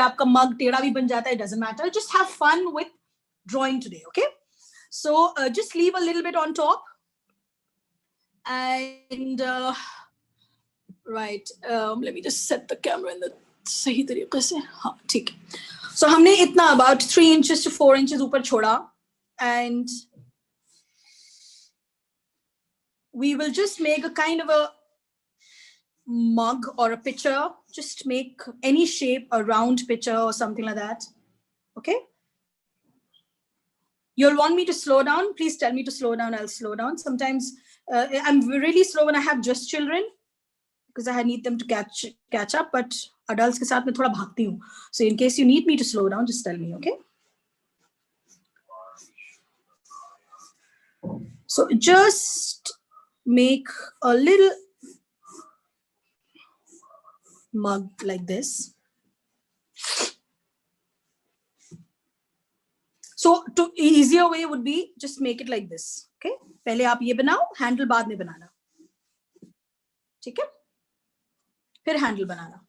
आपका mug टेढ़ा भी बन जाता है, it doesn't matter. Just have fun with drawing today, okay? So just leave a little bit on top. And right, let me just set the camera in the सही तरीके से. हाँ, ठीक है. So हमने इतना about 3 inches to 4 inches ऊपर छोड़ा, and we will just make a kind of a mug or a pitcher. Just make any shape, a round pitcher or something like that. Okay? You'll want me to slow down. Please tell me to slow down. I'll slow down. Sometimes I'm really slow when I have just children because I need them to catch up. But adults के साथ मैं थोड़ा भागती हूँ. So in case you need me to slow down, just tell me, okay? So just make a little mug like this. So to easier way would be just make it like this. Okay? पहले आप ये बनाओ, handle बाद में बनाना. ठीक है? फिर handle banana.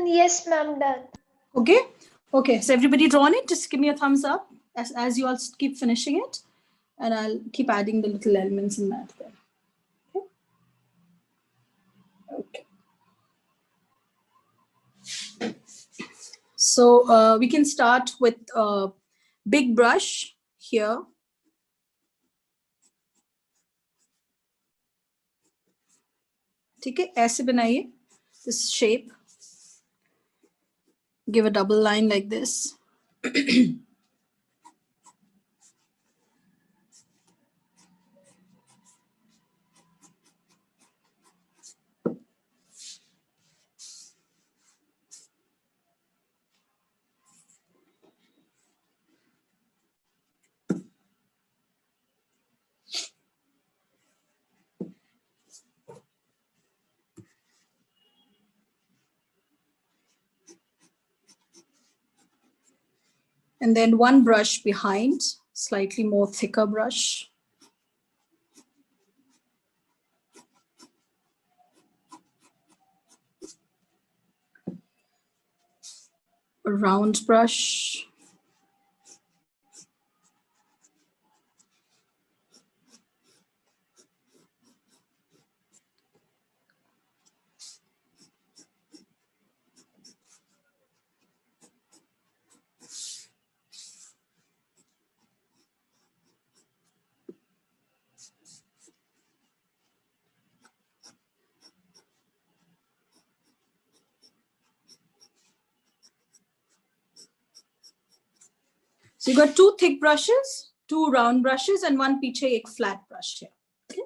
Yes, ma'am, done. Okay? Okay, so everybody drawn it? Just give me a thumbs up as you all keep finishing it. And I'll keep adding the little elements in that there. Okay. So we can start with a big brush here. ठीक है, ऐसे बनाइए this shape. Give a double line like this. And then one brush behind, slightly more thicker brush. A round brush. So you got 2 thick brushes, 2 round brushes, and one piche ek flat brush here. Okay.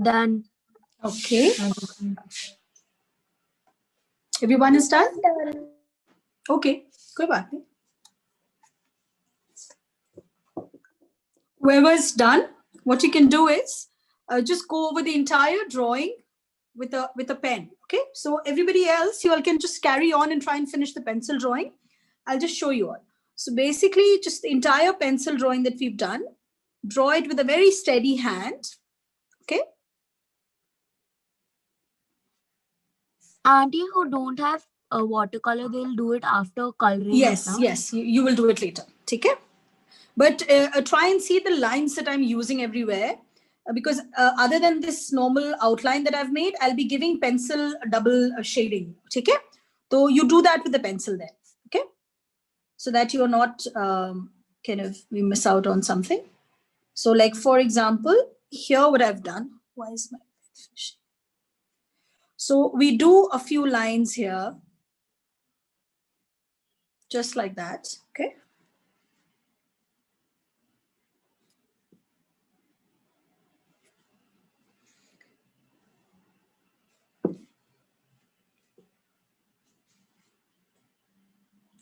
Done. Okay. Everyone is done? Done. Okay. Good बात नहीं. Whoever's done, what you can do is just go over the entire drawing with a pen. Okay. So everybody else, you all can just carry on and try and finish the pencil drawing. I'll just show you all. So basically, just the entire pencil drawing that we've done, draw it with a very steady hand. Okay. Auntie who don't have a watercolor, they'll do it after coloring. Yes, yes, you will do it later. Okay. But try and see the lines that I'm using everywhere. Because other than this normal outline that I've made, I'll be giving pencil double shading. Okay. So you do that with the pencil there. Okay. So that you're not we miss out on something. So like, for example, here what I've done. Why is my finishing? So we do a few lines here. Just like that. Okay.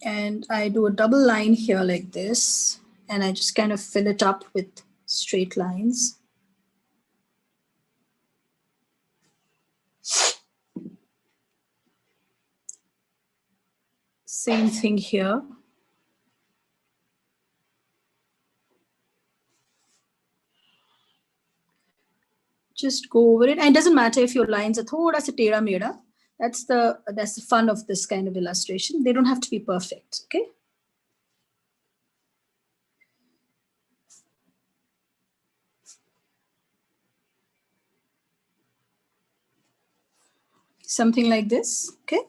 And I do a double line here like this, and I just kind of fill it up with straight lines. Same thing here. Just go over it. And it doesn't matter if your lines are thoda sa tera mera. That's the fun of this kind of illustration. They don't have to be perfect. Okay. Something like this. Okay.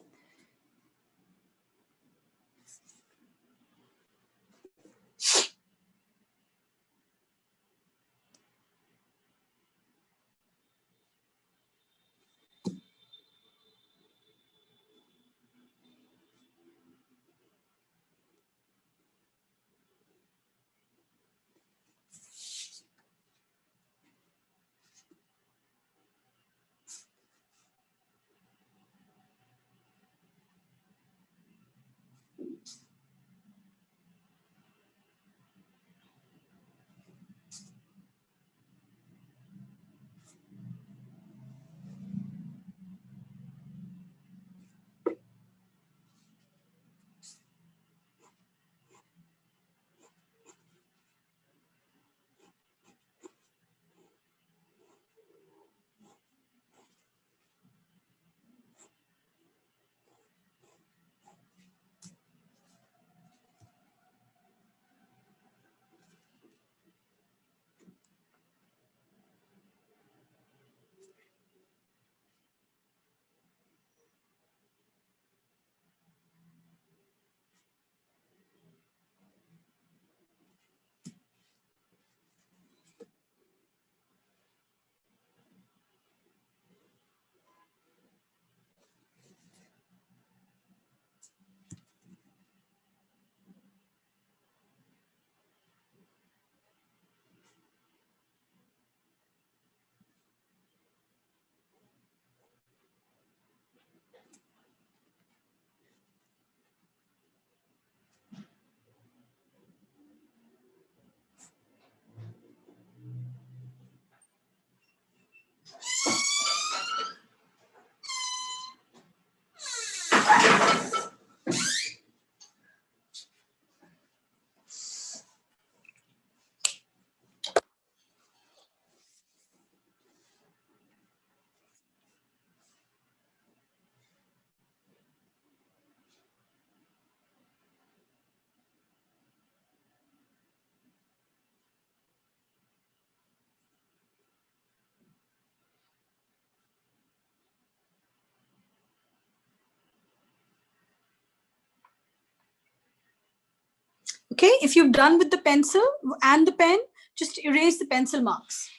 Okay, if you've done with the pencil and the pen, just erase the pencil marks.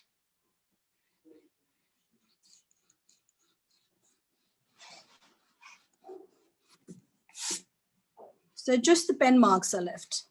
So just the pen marks are left.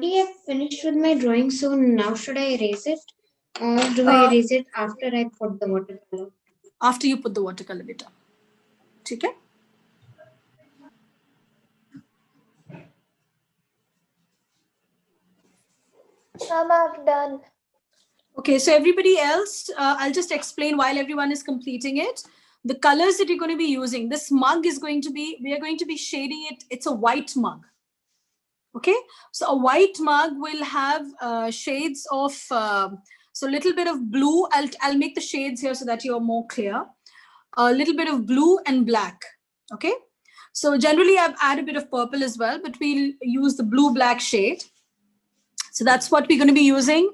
Auntie, I've finished with my drawing, so now should I erase it? Or do I erase it after I put the watercolor? After you put the watercolor, beta. ठीक है? Ma'am, I've done. Okay, so everybody else, I'll just explain while everyone is completing it. The colors that you're going to be using, this mug is going to be, we are going to be shading it. It's a white mug. Okay, so a white mug will have shades of, so a little bit of blue. I'll make the shades here so that you're more clear. A little bit of blue and black. Okay, so generally I've added a bit of purple as well, but we'll use the blue-black shade. So that's what we're going to be using.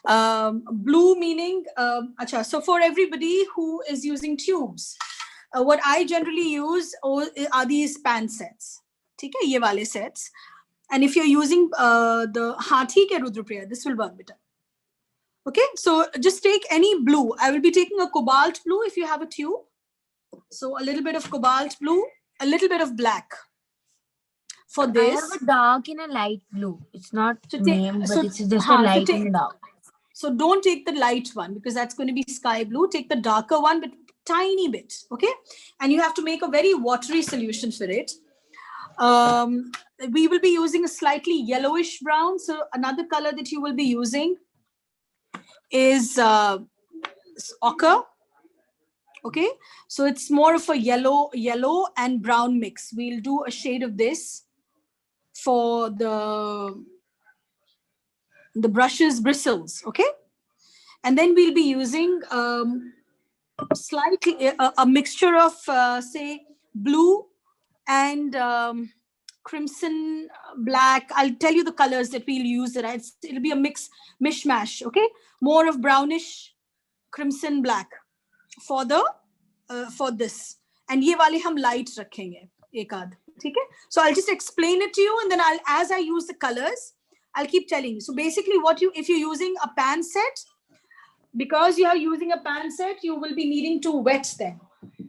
Blue meaning, so for everybody who is using tubes, what I generally use are these pan sets. ठीक है, ये वाले sets. And if you're using the Hathi ke Rudrapriya, this will work better. Okay, so just take any blue. I will be taking a cobalt blue if you have a tube. So a little bit of cobalt blue, a little bit of black. For this, I have a dark and a light blue. It's not So name, but it's just a so light and dark. So don't take the light one because that's going to be sky blue. Take the darker one, but tiny bit. Okay, and you have to make a very watery solution for it. We will be using a slightly yellowish brown. So another color that you will be using is ochre. Okay, so it's more of a yellow and brown mix. We'll do a shade of this for the brushes bristles. Okay, and then we'll be using slightly a mixture of say blue and crimson, black. I'll tell you the colors that we'll use. It'll be a mishmash. Okay, more of brownish, crimson, black for the for this. And ये वाले हम light रखेंगे एक आध. ठीक है? So I'll just explain it to you, and then as I use the colors, I'll keep telling you. So basically, if you're using a pan set, because you are using a pan set, you will be needing to wet them.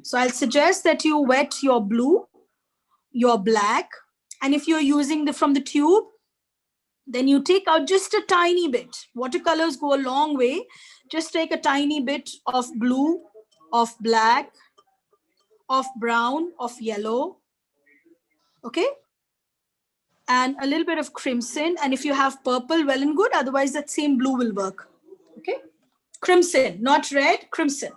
So I'll suggest that you wet your blue, your black, and if you're using from the tube, then you take out just a tiny bit. Watercolors go a long way. Just take a tiny bit of blue, of black, of brown, of yellow. Okay? And a little bit of crimson. And if you have purple, well and good. Otherwise, that same blue will work. Okay? Crimson, not red, crimson.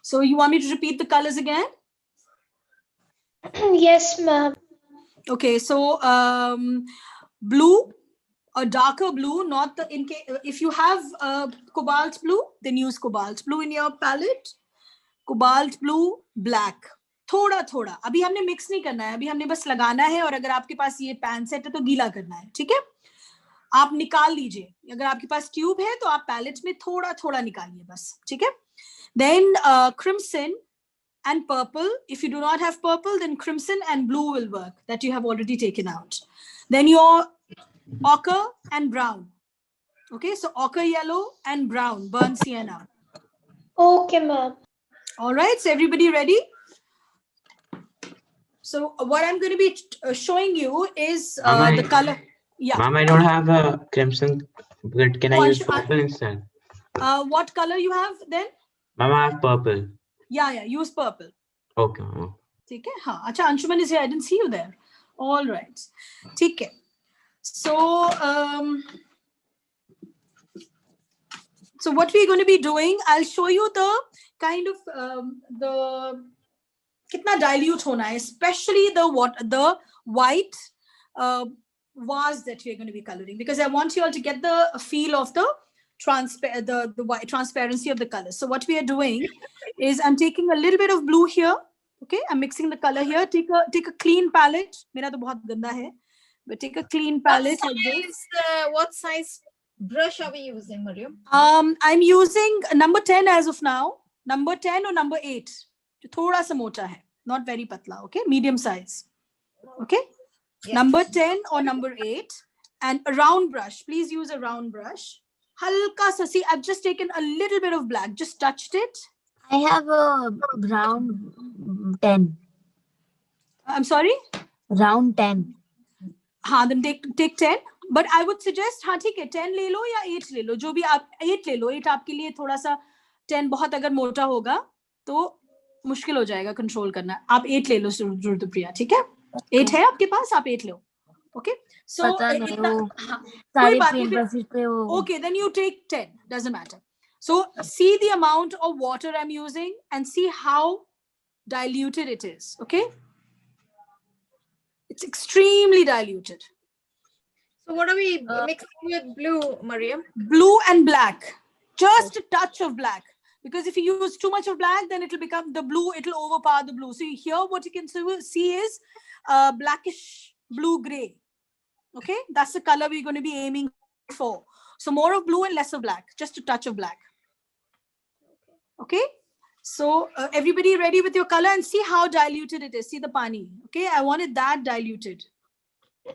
So you want me to repeat the colors again? Yes, ma'am. Okay, so blue, a darker blue, not the if you have cobalt blue, then use cobalt blue in your palette. Cobalt blue, black. थोड़ा थोड़ा अभी हमने mix नहीं करना है, अभी हमने बस लगाना है. और अगर आपके पास ये पैन सेट है तो गीला करना है. ठीक है, आप निकाल लीजिए. अगर आपके पास ट्यूब है तो आप पैलेट में थोड़ा थोड़ा निकालिए बस. ठीक है. Then crimson and purple. If you do not have purple, then crimson and blue will work, that you have already taken out. Then your ochre and brown. Okay, so ochre yellow and brown, burnt sienna. Okay, ma'am. All right, so everybody ready? So what I'm going to be showing you is the color. Yeah. Ma'am, I don't have a crimson, but can I use Anshu, purple instead? What color you have then? Ma'am, I have purple. Yeah, use purple. Okay, ma'am. ठीक है. हाँ, अच्छा, Anshuman is here. I didn't see you there. All right. ठीक है. So so what we're going to be doing, I'll show you the kind of the kitna dilute hona hai, especially the white vase that we're going to be coloring, because I want you all to get the feel of the white transparency of the color. So what we are doing is I'm taking a little bit of blue here. Okay, I'm mixing the color here. Take a clean palette. Mera to bahut ganda hai, but take a clean palette like this. What size brush are we using, Mariam? I'm using number 10 as of now. Number 10 or number 8. जो थोड़ा सा मोटा है, not very patla. Okay, medium size. Okay, yes. Number 10 or number 8, and a round brush. Please use a round brush. Halka sa, see, I've just taken a little bit of black, just touched it. I have a round 10. I'm sorry? Round 10. हाँ, then take 10. But I would suggest, हाँ ठीक है, 10 ले लो या 8 ले लो, जो भी आप 8 ले लो. 8 आपके लिए थोड़ा सा, 10 बहुत अगर मोटा होगा तो मुश्किल हो जाएगा कंट्रोल करना. आप 8 ले लो रुद्रप्रिया, ठीक है? 8 है आपके पास, आप 8 लो. Okay, so पता नहीं वो कोई बात साढ़े नहीं 3 फिर. पे वो. Okay, then you take 10. Doesn't matter. So see the amount of water I'm using and see how diluted it is. Okay, it's extremely diluted. So what are we mixing with blue, Mariam? Blue and black, just a touch of black, because if you use too much of black, then it'll become the blue, it'll overpower the blue. So here what you can see is blackish blue gray. Okay, that's the color we're going to be aiming for. So more of blue and less of black, just a touch of black. Okay, so everybody ready with your color, and see how diluted it is. See the pani. Okay, I want it that diluted.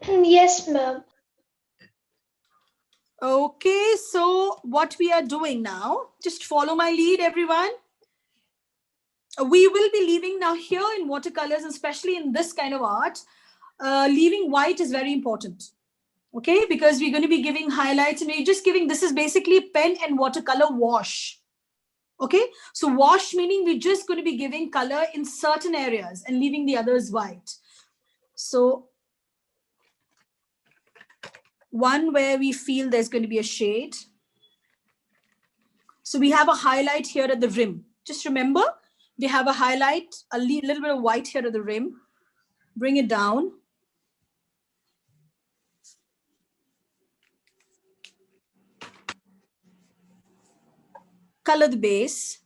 Yes, ma'am. Okay, so what we are doing now, just follow my lead, everyone. We will be leaving now here in watercolors, especially in this kind of art. Leaving white is very important. Okay, because we're going to be giving highlights, and we're just giving, this is basically pen and watercolor wash. Okay, so wash meaning we're just going to be giving color in certain areas and leaving the others white. So one where we feel there's going to be a shade. So we have a highlight here at the rim. Just remember, we have a highlight, a little bit of white here at the rim. Bring it down. Color the base.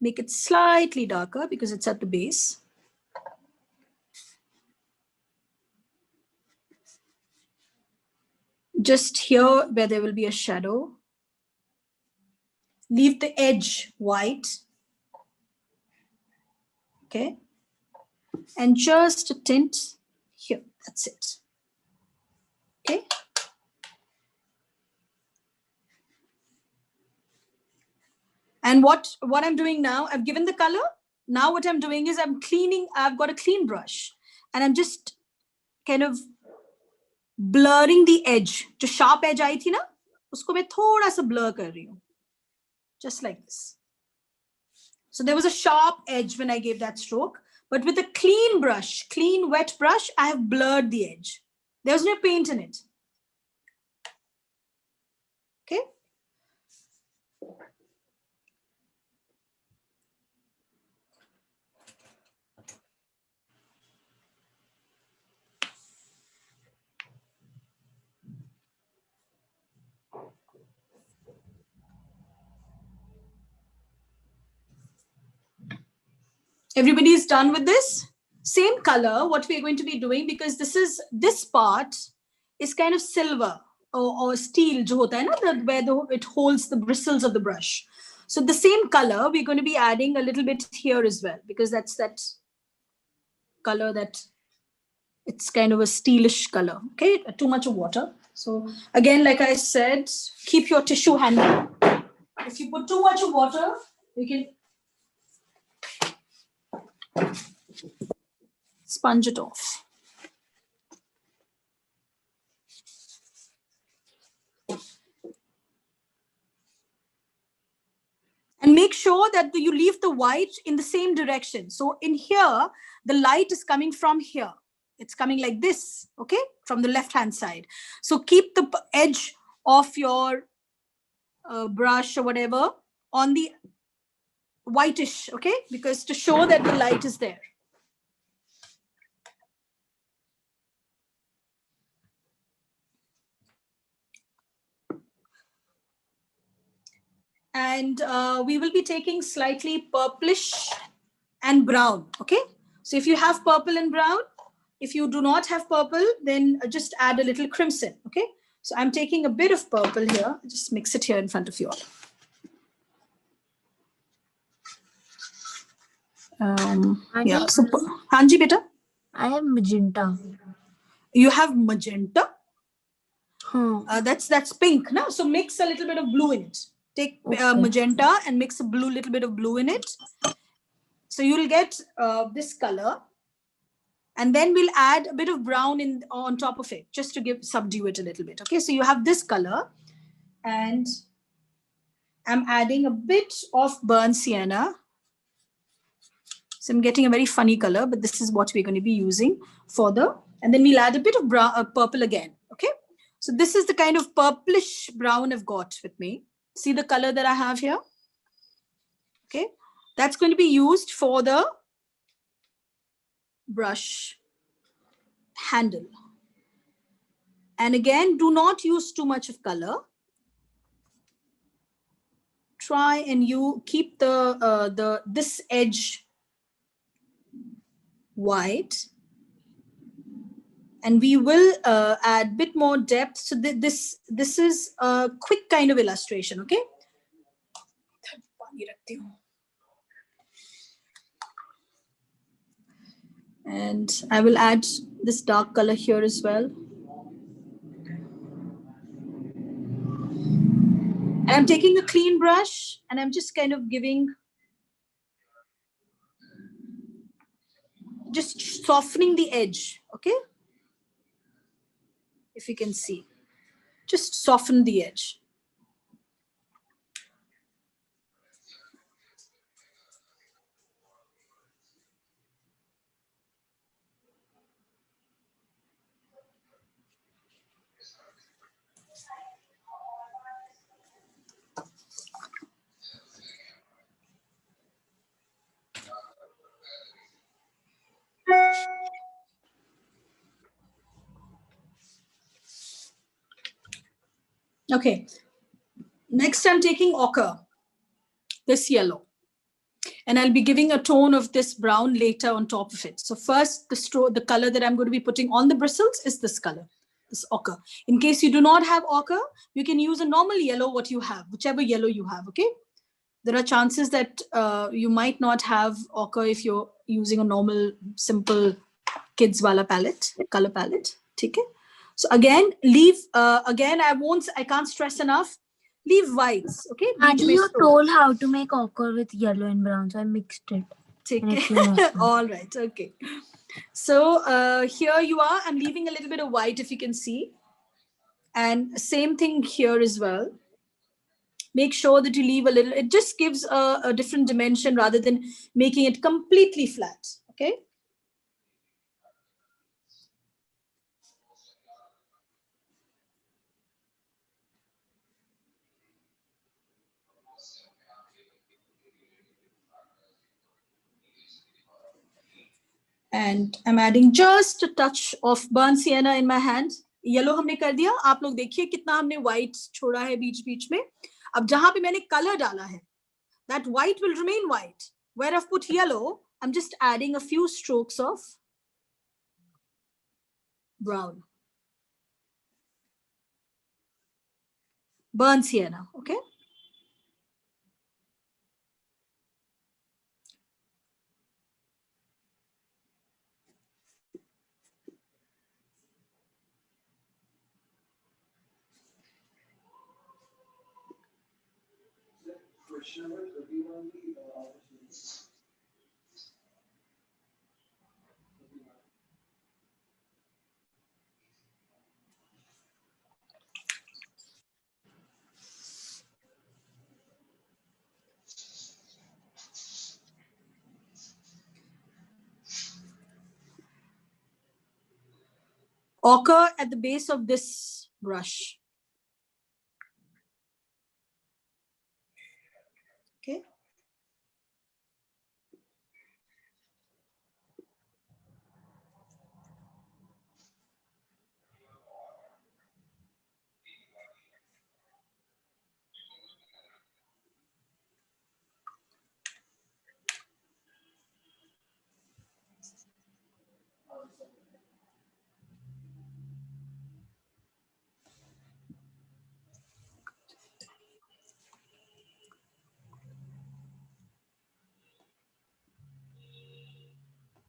Make it slightly darker because it's at the base. Just here where there will be a shadow. Leave the edge white. Okay. And just a tint here. That's it. Okay. And what I'm doing now, I've given the color. Now what I'm doing is I'm cleaning. I've got a clean brush and I'm just kind of blurring the edge. जो sharp edge आई थी ना, उसको मैं थोड़ा सा blur कर रही हूँ. Just like this. So there was a sharp edge when I gave that stroke, but with a clean brush, clean wet brush, I have blurred the edge. There's no paint in it. Okay. Everybody is done with this? Same color, what we're going to be doing, because this part is kind of silver or steel, jo hota hai na, where it holds the bristles of the brush. So the same color, we're going to be adding a little bit here as well, because that's that color that it's kind of a steelish color. Okay, too much of water. So again, like I said, keep your tissue handy. If you put too much of water, you can sponge it off. And make sure that you leave the white in the same direction. So in here, the light is coming from here. It's coming like this, okay, from the left-hand side. So keep the edge of your brush or whatever on the whitish, okay, because to show that the light is there. And we will be taking slightly purplish and brown, okay? So if you have purple and brown, if you do not have purple, then just add a little crimson, okay? So I'm taking a bit of purple here, just mix it here in front of you all. Yeah, so, Hanji beta? I have magenta. You have magenta? That's pink, no? So mix a little bit of blue in it. Take magenta and mix a little bit of blue in it. So you'll get this color. And then we'll add a bit of brown on top of it, just to subdue it a little bit. Okay, so you have this color, and I'm adding a bit of burnt sienna. So I'm getting a very funny color, but this is what we're going to be using for and then we'll add a bit of brown, purple again. Okay, so this is the kind of purplish brown I've got with me. See the color that I have here? Okay, that's going to be used for the brush handle. And again, do not use too much of color. Try and you keep this edge white, and we will add a bit more depth. So this is a quick kind of illustration. Okay, and I will add this dark color here as well. And I'm taking a clean brush and I'm just kind of just softening the edge. Okay, if you can see, just soften the edge. Okay, next I'm taking ochre, this yellow, and I'll be giving a tone of this brown later on top of it. So first, the color that I'm going to be putting on the bristles is this color, this ochre. In case you do not have ochre, you can use a normal yellow, what you have, whichever yellow you have. Okay, there are chances that you might not have ochre if you're using a normal, simple kids wala palette, color palette. Okay. So again, leave, again, I can't stress enough, leave whites, okay? Actually, you told how to make ochre with yellow and brown, so I mixed it. Okay. All right, okay. So here you are, I'm leaving a little bit of white, if you can see. And same thing here as well. Make sure that you leave a little, it just gives a different dimension rather than making it completely flat, okay? And I'm adding just a touch of burnt sienna in my hand. Yellow हमने कर दिया, आप लोग देखिए कितना हमने white छोड़ा है बीच-बीच में. अब जहां पे मैंने color डाला है, that white will remain white. Where I've put yellow, I'm just adding a few strokes of brown. Burnt sienna, okay? Ochre at the base of this brush. Okay.